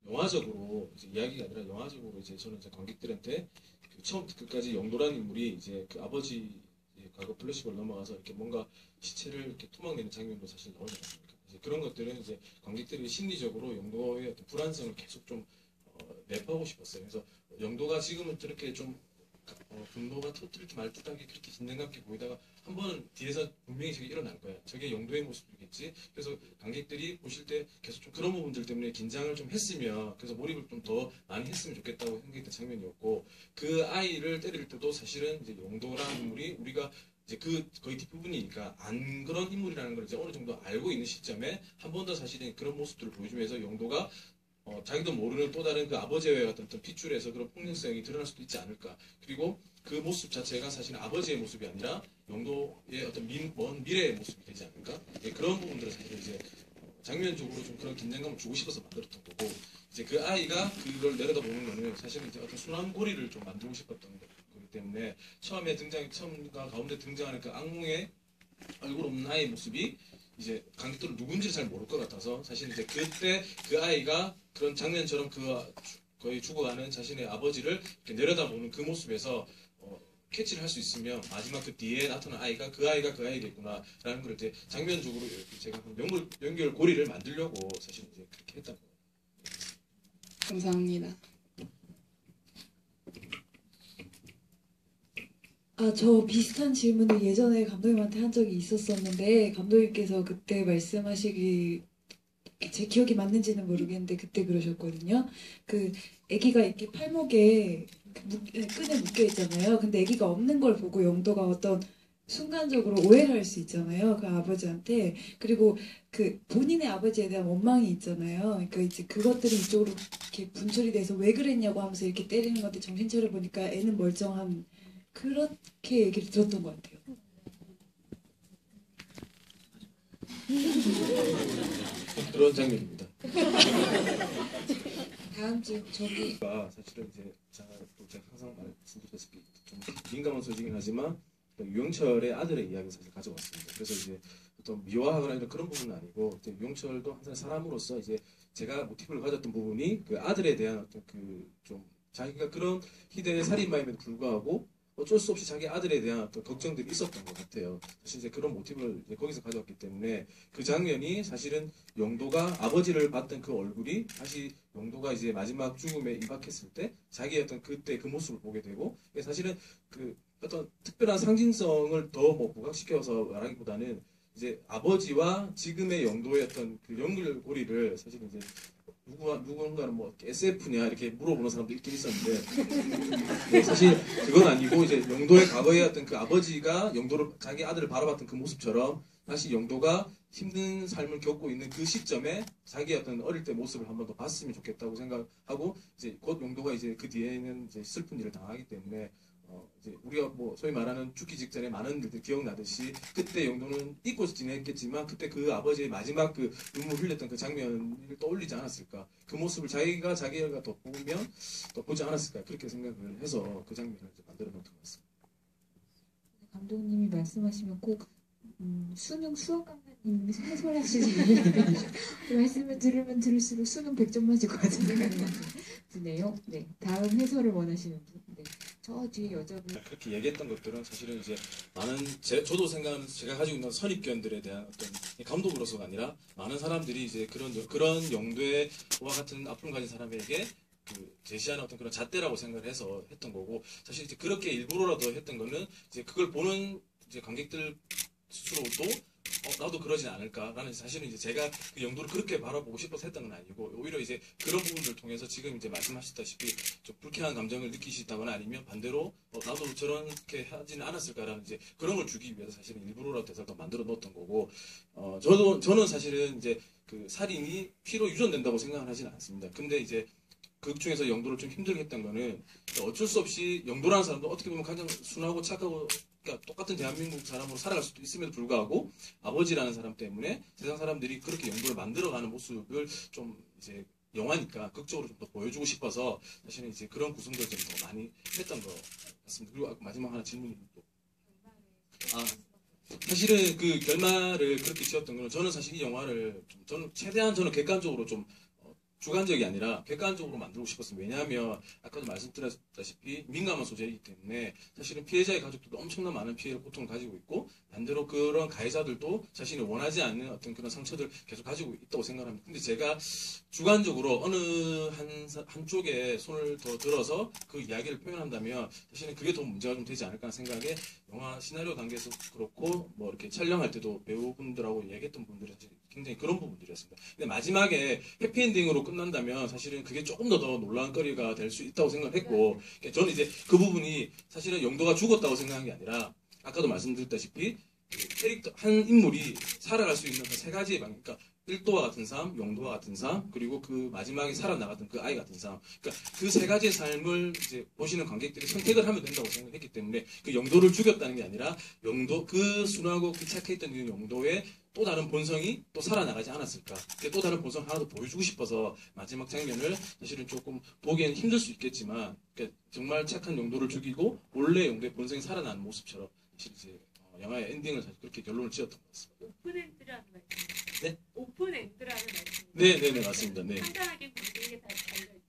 영화적으로 이제 이야기가 아니라 영화적으로 이제 저는 이제 관객들한테 그 처음부터 끝까지 영도라는 인물이 이제 그 아버지 과거 플래시백을 넘어가서 이렇게 뭔가 시체를 이렇게 토막내는 장면도 사실 나오지 않습니까? 이제 그런 것들은 이제 관객들이 심리적으로 영도의 어떤 불안성을 계속 좀 내포하고 싶었어요. 그래서 영도가 지금은 저렇게 좀 분노가 터뜨리지 말 듯하게 그렇게 진정감게 보이다가 한 번은 뒤에서 분명히 저게 일어날 거야. 저게 영도의 모습이겠지. 그래서 관객들이 보실 때 계속 좀 그런 부분들 때문에 긴장을 좀 했으면, 그래서 몰입을 좀 더 많이 했으면 좋겠다고 생각했던 장면이었고, 그 아이를 때릴 때도 사실은 이제 영도라는 인물이 우리가 이제 그 거의 뒷부분이니까 안 그런 인물이라는 걸 이제 어느 정도 알고 있는 시점에 한 번 더 사실은 그런 모습들을 보여주면서 영도가 자기도 모르는 또 다른 그 아버지와의 어떤 핏줄에서 그런 폭력성이 드러날 수도 있지 않을까. 그리고 그 모습 자체가 사실 아버지의 모습이 아니라 영도의 어떤 먼 미래의 모습이 되지 않을까. 예, 그런 부분들을 사실 이제 장면적으로 좀 그런 긴장감을 주고 싶어서 만들었던 거고, 이제 그 아이가 그걸 내려다보는 거는 사실은 이제 어떤 순환 고리를 좀 만들고 싶었던 거기 때문에 처음과 가운데 등장하는 그 악몽의 얼굴 없는 아이의 모습이 이제 관객들은 누군지 잘 모를 것 같아서, 사실 이제 그때 그 아이가 그런 장면처럼 그 거의 죽어가는 자신의 아버지를 이렇게 내려다보는 그 모습에서 캐치를 할 수 있으면 마지막 그 뒤에 나타난 아이가 그 아이겠구나라는 걸 이제 장면적으로 이렇게 제가 연결 고리를 만들려고 사실 이제 그렇게 했던 거예요. 감사합니다. 저 비슷한 질문을 예전에 감독님한테 한 적이 있었었는데, 감독님께서 그때 말씀하시기, 제 기억이 맞는지는 모르겠는데 그때 그러셨거든요. 그 아기가 이렇게 팔목에 끈에 묶여 있잖아요. 근데 아기가 없는 걸 보고 영도가 어떤 순간적으로 오해를 할 수 있잖아요. 그 아버지한테. 그리고 그 본인의 아버지에 대한 원망이 있잖아요. 그러니까 이제 그것들이 이쪽으로 이렇게 분출이 돼서 왜 그랬냐고 하면서 이렇게 때리는 건데 정신 차려 보니까 애는 멀쩡한, 그렇게 얘기를 들었던 것 같아요. 그런 장면입니다. 다음 주 저기 사실은 이제 제가 항상 말씀드렸다시피 좀 민감한 소식이긴 하지만 유영철의 아들의 이야기를 사실 가져왔습니다. 그래서 이제 어떤 미화하거나 이런 그런 부분은 아니고, 유영철도 항상 사람으로서 이제 제가 모티브를 가졌던 부분이 그 아들에 대한 어떤 그 좀 자기가 그런 희대의 살인마임에도 불구하고 어쩔 수 없이 자기 아들에 대한 어떤 걱정들이 있었던 것 같아요. 사실 이제 그런 모티브를 이제 거기서 가져왔기 때문에 그 장면이 사실은 영도가 아버지를 봤던 그 얼굴이 다시 영도가 이제 마지막 죽음에 임박했을 때 자기의 어떤 그때 그 모습을 보게 되고, 사실은 그 어떤 특별한 상징성을 더 뭐 부각시켜서 말하기보다는 이제 아버지와 지금의 영도의 어떤 그 연결고리를 사실 이제 누군가는 뭐 SF냐 이렇게 물어보는 사람도 있긴 있었는데, 네, 사실 그건 아니고 이제 영도의 과거의 어떤 그 아버지가 영도를 자기 아들을 바라봤던 그 모습처럼 다시 영도가 힘든 삶을 겪고 있는 그 시점에 자기의 어떤 어릴 때 모습을 한 번 더 봤으면 좋겠다고 생각하고, 이제 곧 영도가 이제 그 뒤에는 이제 슬픈 일을 당하기 때문에 이제 우리가 뭐 소위 말하는 죽기 직전에 많은 일들 기억나듯이 그때 영도는 잊고 지냈겠지만 그때 그 아버지의 마지막 그 눈물 흘렸던 그 장면을 떠올리지 않았을까, 그 모습을 자기가 더 보면 더 보지 않았을까, 그렇게 생각을 해서 그 장면을 이제 만들어 놓은 것 같습니다. 감독님이 말씀하시면 꼭 수능 수학 강사님 해설하시는 분인데 말씀을 들으면 들을수록 수능 100점 맞을 것 같은 생각이 드네요. 네, 다음 해설을 원하시는 분. 네, 저 뒤에 여자분. 그렇게 얘기했던 것들은 사실은 이제 많은 저도 생각하는 제가 가지고 있는 선입견들에 대한 어떤 감독으로서가 아니라 많은 사람들이 이제 그런 영도와 같은 아픔을 가진 사람에게 그 제시하는 어떤 그런 잣대라고 생각을 해서 했던 거고, 사실 이제 그렇게 일부러라도 했던 거는 이제 그걸 보는 이제 관객들 스스로도 나도 그러진 않을까라는, 사실은 이제 제가 그 영도를 그렇게 바라보고 싶어서 했던 건 아니고, 오히려 이제 그런 부분들을 통해서 지금 이제 말씀하셨다시피 좀 불쾌한 감정을 느끼시다거나 아니면 반대로 나도 저렇게 하지는 않았을까라는 이제 그런 걸 주기 위해서 사실은 일부러라도 대사를 더 만들어 놓았던 거고, 저는 사실은 이제 그 살인이 피로 유전된다고 생각을 하지는 않습니다. 근데 이제 극 중에서 영도를 좀 힘들게 했던 거는 어쩔 수 없이 영도라는 사람도 어떻게 보면 가장 순하고 착하고, 그러니까 똑같은 대한민국 사람으로 살아갈 수도 있음에도 불구하고 아버지라는 사람 때문에 세상 사람들이 그렇게 영도를 만들어가는 모습을 좀 이제 영화니까 극적으로 좀 더 보여주고 싶어서 사실은 이제 그런 구성들을 좀 더 많이 했던 것 같습니다. 그리고 마지막 하나 질문이 또 사실은 그 결말을 그렇게 지었던 거는, 저는 사실 이 영화를 저는 최대한 객관적으로 좀 주관적이 아니라 객관적으로 만들고 싶었어요. 왜냐하면 아까도 말씀드렸다시피 민감한 소재이기 때문에 사실은 피해자의 가족들도 엄청난 많은 피해를 고통을 가지고 있고 반대로 그런 가해자들도 자신이 원하지 않는 어떤 그런 상처들 계속 가지고 있다고 생각합니다. 근데 제가 주관적으로 어느 한쪽에 손을 더 들어서 그 이야기를 표현한다면 사실은 그게 더 문제가 좀 되지 않을까 하는 생각에 영화 시나리오 단계에서 그렇고 뭐 이렇게 촬영할 때도 배우분들하고 이야기했던 분들이 사실 굉장히 그런 부분들이었습니다. 근데 마지막에 해피엔딩으로 끝난다면 사실은 그게 조금 더 논란거리가 될 수 있다고 생각했고 저는 이제 그 부분이 사실은 영도가 죽었다고 생각한 게 아니라 아까도 말씀드렸다시피 그 캐릭터 한 인물이 살아갈 수 있는 그 세 가지의 방향, 그러니까 1도와 같은 삶, 0도와 같은 삶, 그리고 그 마지막에 살아나갔던 그 아이 같은 삶. 그러니까 그 세 가지의 삶을 이제 보시는 관객들이 선택을 하면 된다고 생각했기 때문에 그 0도를 죽였다는 게 아니라 0도, 그 순하고 그 착해있던 그 0도의 또 다른 본성이 또 살아나가지 않았을까. 또 다른 본성 하나 더 보여주고 싶어서 마지막 장면을 사실은 조금 보기에는 힘들 수 있겠지만 그러니까 정말 착한 0도를 죽이고 원래 0도의 본성이 살아나는 모습처럼 사실 이제 영화의 엔딩을 사실 그렇게 결론을 지었던 것 같습니다. 오픈엔드라는 말씀. 네? 오픈엔드라는 말씀. 네, 맞습니다. 네. 간단하게 관객에게 다 달려있다.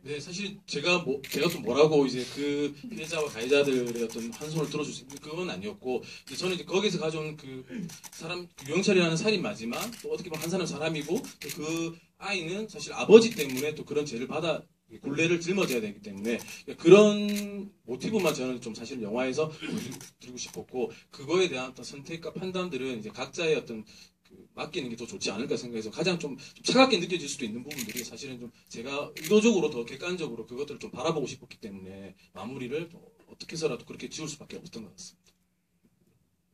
네, 사실 제가 또 뭐라고 이제 그 피해자와 가해자들의 어떤 한 손을 들어줄 수 있는 그건 아니었고, 이제 저는 이제 거기서 가져온 그 사람, 그 유영철이라는 살인 마지막, 또 어떻게 보면 한 사람 사람이고, 또 그 아이는 사실 아버지 때문에 또 그런 죄를 받아, 굴레를 짊어져야 되기 때문에 그런 모티브만 저는 좀 사실 영화에서 보여드리고 싶었고, 그거에 대한 어떤 선택과 판단들은 이제 각자의 어떤 맡기는 게 더 좋지 않을까 생각해서 가장 좀 차갑게 느껴질 수도 있는 부분들이 사실은 좀 제가 의도적으로 더 객관적으로 그것들을 좀 바라보고 싶었기 때문에 마무리를 어떻게 해서라도 그렇게 지을 수밖에 없었던 것 같습니다.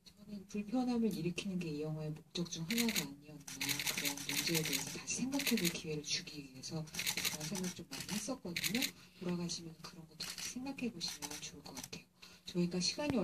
저는 불편함을 일으키는 게 이 영화의 목적 중 하나가 아니었나 그런 문제에 대해서 다시 생각해볼 기회를 주기 위해서 그런 생각 좀 많이 했었거든요. 돌아가시면 그런 것도 같이 생각해보시면 좋을 것 같아요. 저희가 시간이